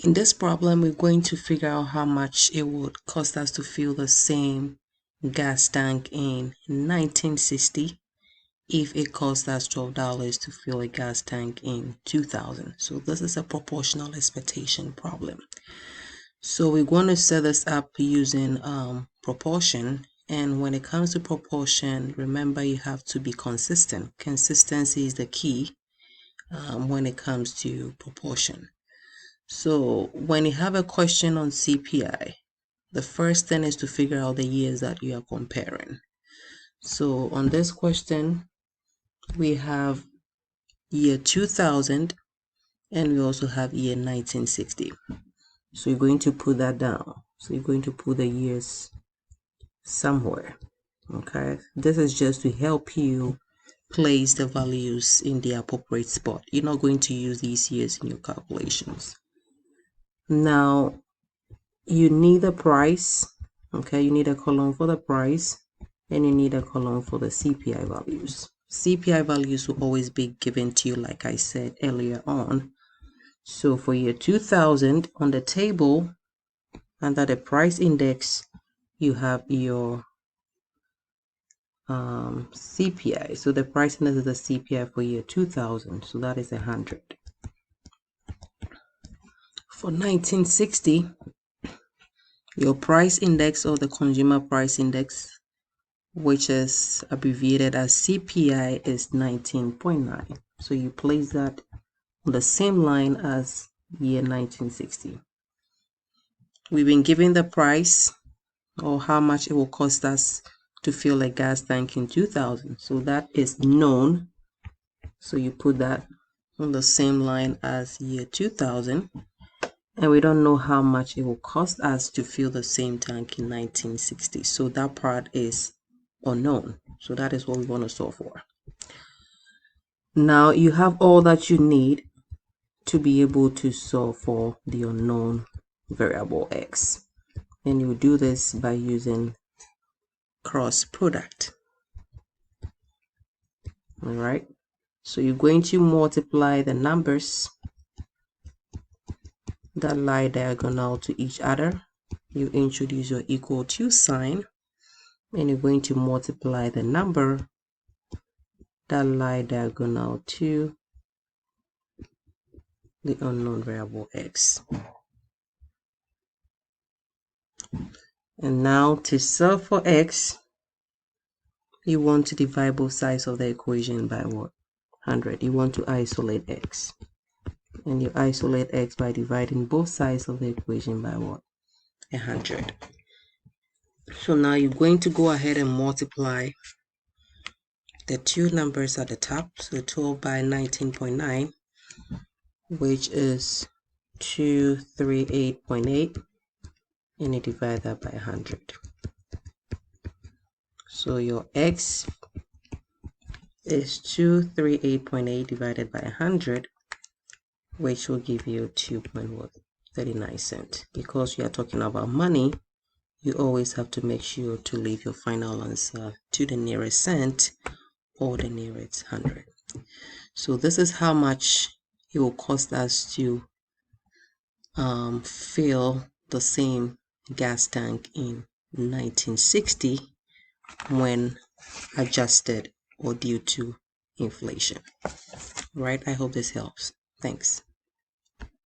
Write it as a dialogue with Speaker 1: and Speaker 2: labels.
Speaker 1: In this problem, we're going to figure out how much it would cost us to fill the same gas tank in 1960 if it cost us $12 to fill a gas tank in 2000. So this is a proportional expectation problem. So we're going to set this up using proportion. And when it comes to proportion, remember you have to be consistent. Consistency is the key when it comes to proportion. So when you have a question on CPI, the first thing is to figure out the years that you are comparing. So on this question, we have year 2000 and we also have year 1960. So you're going to put that down. So you're going to put the years somewhere. Okay, this is just to help you place the values in the appropriate spot. You're not going to use these years in your calculations. Now you need a price. Okay, you need a column for the price and you need a column for the CPI values. CPI values will always be given to you, like I said earlier on. So for year 2000 on the table under the price index, you have your CPI. So the price index is the CPI for year 2000. So that is 100. For 1960, your price index or the consumer price index, which is abbreviated as CPI, is 19.9. So you place that on the same line as year 1960. We've been given the price or how much it will cost us to fill a gas tank in 2000. So that is known. So you put that on the same line as year 2000. And we don't know how much it will cost us to fill the same tank in 1960. So that part is unknown. So that is what we want to solve for. Now you have all that you need to be able to solve for the unknown variable x. And you do this by using cross product. All right. So you're going to multiply the numbers that lie diagonal to each other. You introduce your equal to sign and you're going to multiply the number that lie diagonal to the unknown variable x. And now to solve for x, you want to divide both sides of the equation by what? 100. You want to isolate x. And you isolate x by dividing both sides of the equation by what? 100. So now you're going to go ahead and multiply the two numbers at the top. So 12 by 19.9, which is 238.8, and you divide that by 100. So your x is 238.8 divided by 100, which will give you 2.39 cents. Because you are talking about money, you always have to make sure to leave your final answer to the nearest cent or the nearest 100. So this is how much it will cost us to fill the same gas tank in 1960 when adjusted or due to inflation. Right? I hope this helps. Thanks.